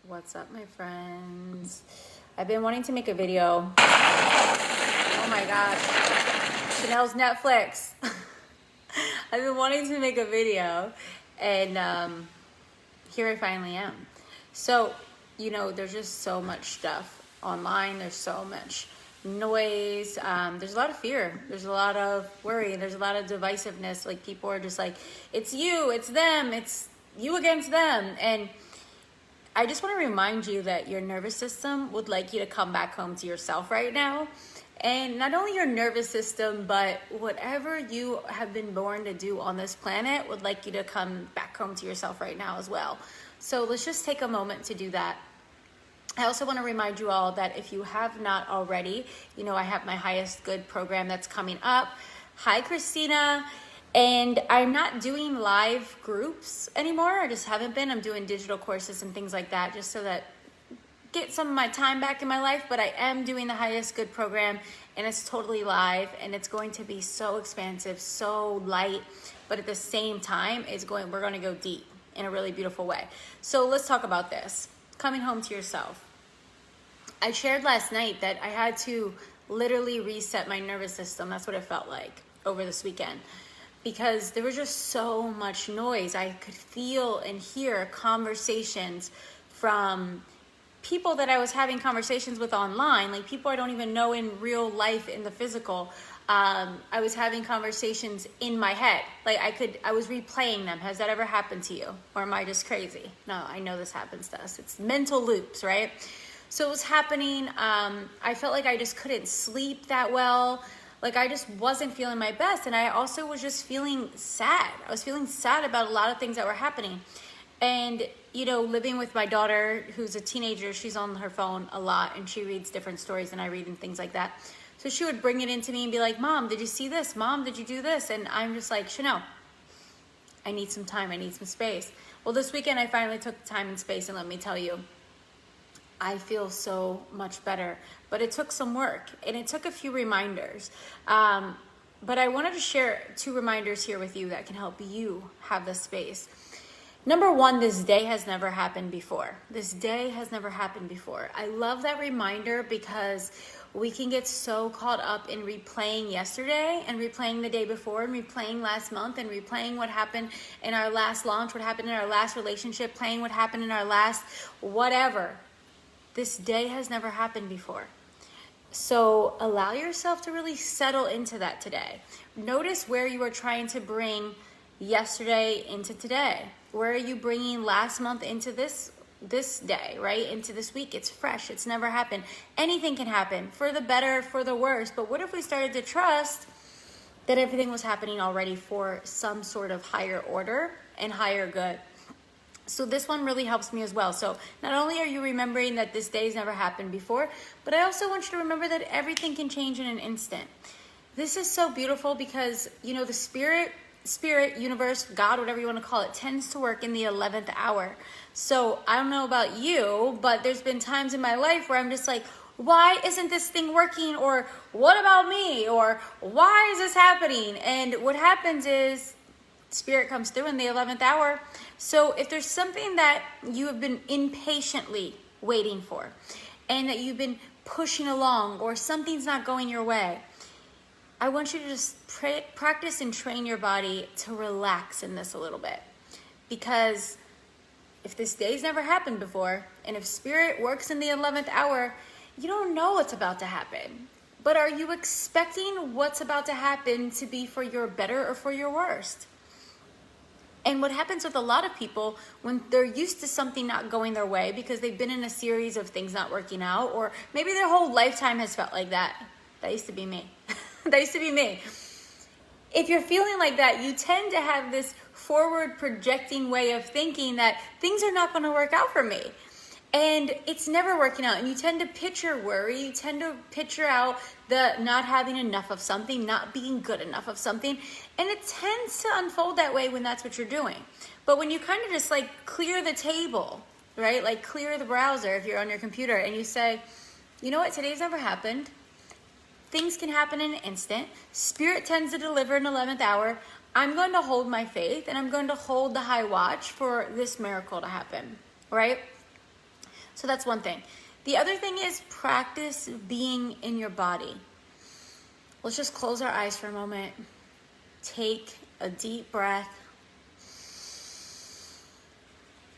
What's up, my friends? I've been wanting to make a video. Oh my gosh. Chanel's Netflix. I've been wanting to make a video, and here I finally am. So, there's just so much stuff online. There's so much noise. There's a lot of fear. There's a lot of worry. There's a lot of divisiveness. Like, people are just like, it's you, it's them, it's you against them. And I just want to remind you that your nervous system would like you to come back home to yourself right now. And not only your nervous system, but whatever you have been born to do on this planet would like you to come back home to yourself right now as well. So let's just take a moment to do that. I also want to remind you all that if you have not already, I have my Highest Good program that's coming up. Hi, Christina. And I'm not doing live groups anymore. I just haven't been. I'm doing digital courses and things like that just so that get some of my time back in my life. But I am doing the Highest Good program, and it's totally live, and it's going to be so expansive, so light, but at the same time, we're going to go deep in a really beautiful way. So let's talk about this. Coming home to yourself. I shared last night that I had to literally reset my nervous system. That's what it felt like over this weekend. Because there was just so much noise. I could feel and hear conversations from people that I was having conversations with online, like people I don't even know in real life in the physical. I was having conversations in my head. Like I was replaying them. Has that ever happened to you? Or am I just crazy? No, I know this happens to us. It's mental loops, right? So it was happening. I felt like I just couldn't sleep that well. Like I just wasn't feeling my best. And I also was just feeling sad. I was feeling sad about a lot of things that were happening. And, living with my daughter, who's a teenager, she's on her phone a lot and she reads different stories than I read and things like that. So she would bring it into me and be like, Mom, did you see this? Mom, did you do this? And I'm just like, Chanel, I need some time. I need some space. Well, this weekend I finally took the time and space, and let me tell you, I feel so much better, but it took some work and it took a few reminders. But I wanted to share 2 reminders here with you that can help you have the space. Number 1, this day has never happened before. This day has never happened before. I love that reminder because we can get so caught up in replaying yesterday and replaying the day before and replaying last month and replaying what happened in our last launch, what happened in our last relationship, playing what happened in our last whatever. This day has never happened before. So allow yourself to really settle into that today. Notice where you are trying to bring yesterday into today. Where are you bringing last month into this day, right? Into this week. It's fresh. It's never happened. Anything can happen, for the better, for the worse. But what if we started to trust that everything was happening already for some sort of higher order and higher good? So this one really helps me as well. So not only are you remembering that this day's never happened before, but I also want you to remember that everything can change in an instant. This is so beautiful because, the spirit, universe, God, whatever you want to call it, tends to work in the 11th hour. So I don't know about you, but there's been times in my life where I'm just like, why isn't this thing working? Or what about me? Or why is this happening? And what happens is Spirit comes through in the 11th hour. So if there's something that you have been impatiently waiting for and that you've been pushing along, or something's not going your way, I want you to just practice and train your body to relax in this a little bit. Because if this day's never happened before, and if Spirit works in the 11th hour, you don't know what's about to happen. But are you expecting what's about to happen to be for your better or for your worst? And what happens with a lot of people when they're used to something not going their way because they've been in a series of things not working out, or maybe their whole lifetime has felt like that. That used to be me. That used to be me. If you're feeling like that, you tend to have this forward projecting way of thinking that things are not going to work out for me. And it's never working out. And you tend to picture worry. You tend to picture out the not having enough of something, not being good enough of something. And it tends to unfold that way when that's what you're doing. But when you kind of just like clear the table, right? Like clear the browser if you're on your computer, and you say, you know what, today's never happened. Things can happen in an instant. Spirit tends to deliver in 11th hour. I'm going to hold my faith, and I'm going to hold the high watch for this miracle to happen, right? So that's one thing. The other thing is practice being in your body. Let's just close our eyes for a moment. Take a deep breath.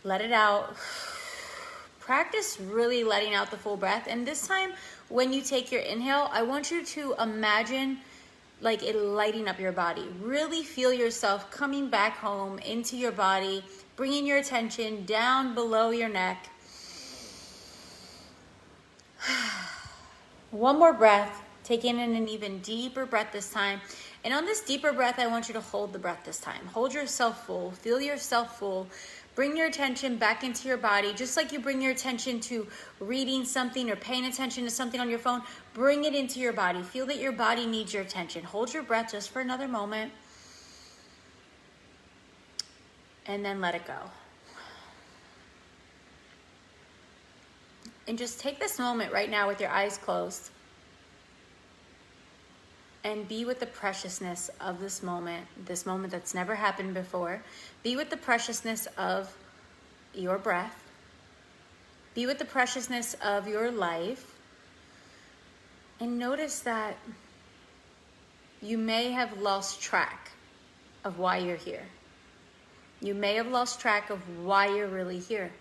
Let it out. Practice really letting out the full breath. And this time, when you take your inhale, I want you to imagine like it lighting up your body. Really feel yourself coming back home into your body, bringing your attention down below your neck. One more breath, taking in an even deeper breath this time. And on this deeper breath, I want you to hold the breath this time. Hold yourself full, feel yourself full. Bring your attention back into your body, just like you bring your attention to reading something or paying attention to something on your phone. Bring it into your body. Feel that your body needs your attention. Hold your breath just for another moment. And then let it go. And just take this moment right now with your eyes closed and be with the preciousness of this moment that's never happened before. Be with the preciousness of your breath. Be with the preciousness of your life. And notice that you may have lost track of why you're here. You may have lost track of why you're really here.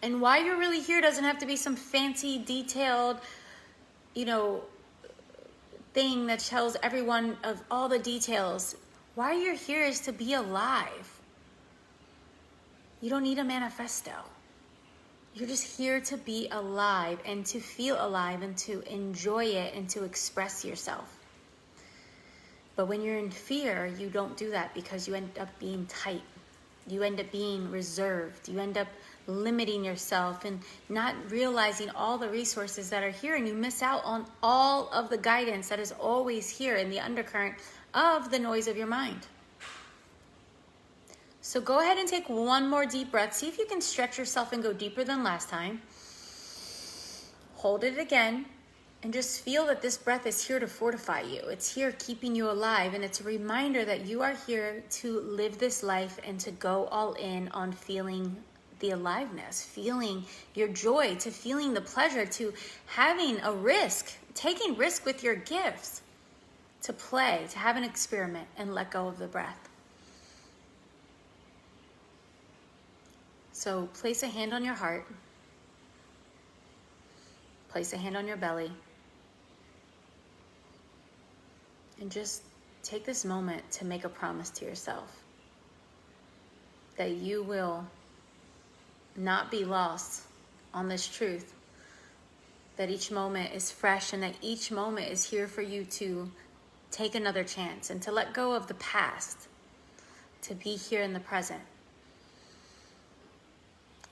And why you're really here doesn't have to be some fancy, detailed, thing that tells everyone of all the details. Why you're here is to be alive. You don't need a manifesto. You're just here to be alive and to feel alive and to enjoy it and to express yourself. But when you're in fear, you don't do that because you end up being tight. You end up being reserved. You end up limiting yourself and not realizing all the resources that are here, and you miss out on all of the guidance that is always here in the undercurrent of the noise of your mind. So go ahead and take one more deep breath. See if you can stretch yourself and go deeper than last time. Hold it again and just feel that this breath is here to fortify you. It's here keeping you alive, and it's a reminder that you are here to live this life and to go all in on feeling the aliveness, feeling your joy, to feeling the pleasure, to having a risk, taking risk with your gifts, to play, to have an experiment and let go of the breath. So place a hand on your heart, place a hand on your belly, and just take this moment to make a promise to yourself that you will not be lost on this truth, that each moment is fresh and that each moment is here for you to take another chance and to let go of the past, to be here in the present.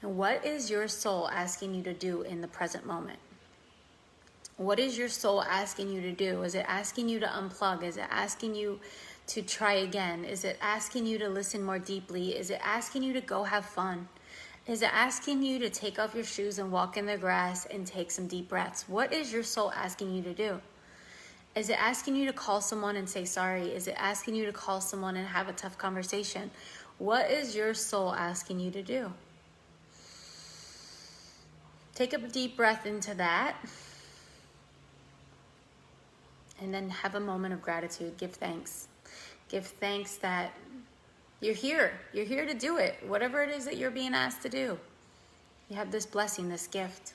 And what is your soul asking you to do in the present moment? What is your soul asking you to do? Is it asking you to unplug? Is it asking you to try again? Is it asking you to listen more deeply? Is it asking you to go have fun? Is it asking you to take off your shoes and walk in the grass and take some deep breaths? What is your soul asking you to do? Is it asking you to call someone and say sorry? Is it asking you to call someone and have a tough conversation? What is your soul asking you to do? Take a deep breath into that. And then have a moment of gratitude. Give thanks. Give thanks that you're here. You're here to do it. Whatever it is that you're being asked to do. You have this blessing, this gift.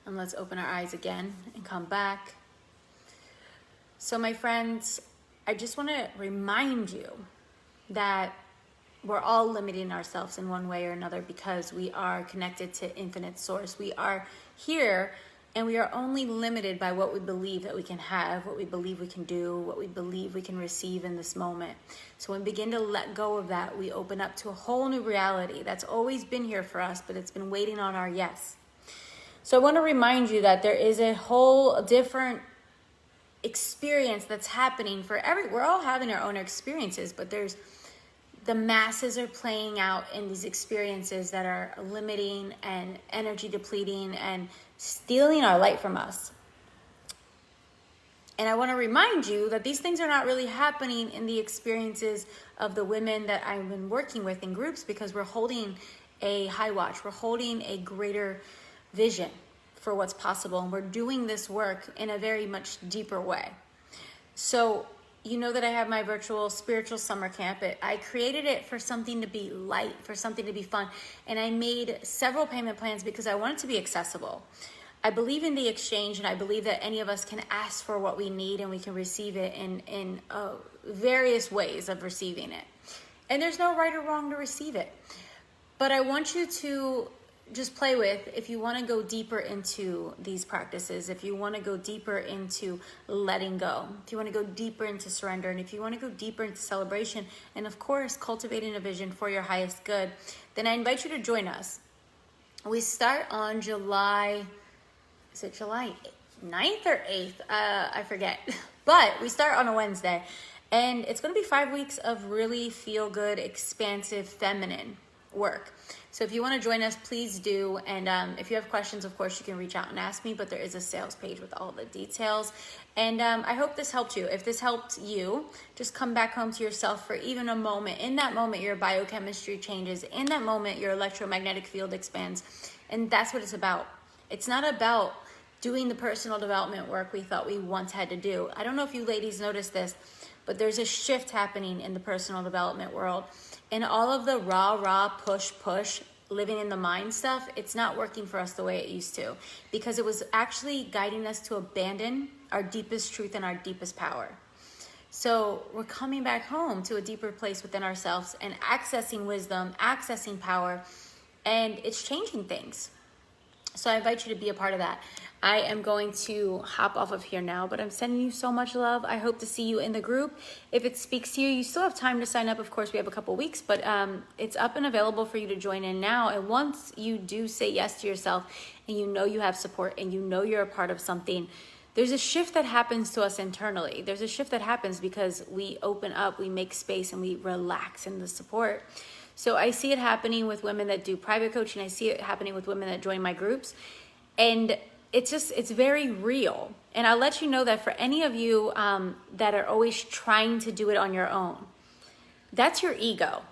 And let's open our eyes again and come back. So my friends, I just want to remind you that we're all limiting ourselves in one way or another because we are connected to infinite source. We are here and we are only limited by what we believe that we can have, what we believe we can do, what we believe we can receive in this moment. So when we begin to let go of that, we open up to a whole new reality that's always been here for us, but it's been waiting on our yes. So I want to remind you that there is a whole different experience that's happening for we're all having our own experiences, but the masses are playing out in these experiences that are limiting and energy depleting and stealing our light from us. And I want to remind you that these things are not really happening in the experiences of the women that I've been working with in groups, because we're holding a high watch. We're holding a greater vision for what's possible. And we're doing this work in a very much deeper way. So you know that I have my virtual spiritual summer camp. I created it for something to be light, for something to be fun. And I made several payment plans because I want it to be accessible. I believe in the exchange, and I believe that any of us can ask for what we need and we can receive it in various ways of receiving it. And there's no right or wrong to receive it. But I want you to just play with, if you want to go deeper into these practices, if you want to go deeper into letting go, if you want to go deeper into surrender, and if you want to go deeper into celebration, and of course, cultivating a vision for your highest good, then I invite you to join us. We start on July 9th or 8th? I forget. But we start on a Wednesday. And it's going to be 5 weeks of really feel-good, expansive, feminine work. So if you want to join us, please do. And if you have questions, of course, you can reach out and ask me. But there is a sales page with all the details. And I hope this helped you. If this helped you, just come back home to yourself for even a moment. In that moment, your biochemistry changes. In that moment, your electromagnetic field expands. And that's what it's about. It's not about doing the personal development work we thought we once had to do. I don't know if you ladies noticed this, but there's a shift happening in the personal development world. And all of the rah, push, living in the mind stuff, it's not working for us the way it used to, because it was actually guiding us to abandon our deepest truth and our deepest power. So we're coming back home to a deeper place within ourselves and accessing wisdom, accessing power, and it's changing things. So I invite you to be a part of that. I am going to hop off of here now, but I'm sending you so much love. I hope to see you in the group. If it speaks to you, you still have time to sign up. Of course, we have a couple weeks, but it's up and available for you to join in now. And once you do say yes to yourself and you know you have support and you know you're a part of something, there's a shift that happens to us internally. There's a shift that happens because we open up, we make space, and we relax in the support. So I see it happening with women that do private coaching. I see it happening with women that join my groups. And it's very real. And I'll let you know that for any of you that are always trying to do it on your own, that's your ego.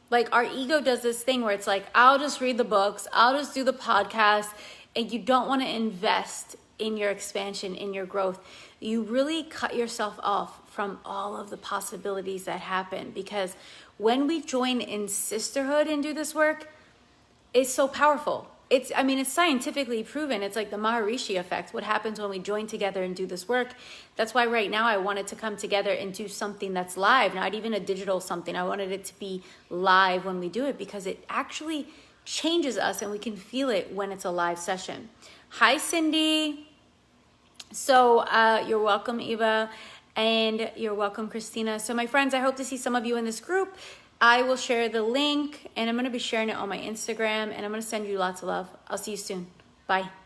Like, our ego does this thing where it's like, I'll just read the books, I'll just do the podcast, and you don't want to invest in your expansion, in your growth. You really cut yourself off from all of the possibilities that happen, because when we join in sisterhood and do this work, it's so powerful. It's scientifically proven. It's like the Maharishi effect. What happens when we join together and do this work? That's why right now I wanted to come together and do something that's live, not even a digital something. I wanted it to be live when we do it, because it actually changes us and we can feel it when it's a live session. Hi, Cindy. So you're welcome, Eva, and you're welcome, Christina. So my friends, I hope to see some of you in this group. I will share the link, and I'm going to be sharing it on my Instagram, and I'm going to send you lots of love. I'll see you soon. Bye.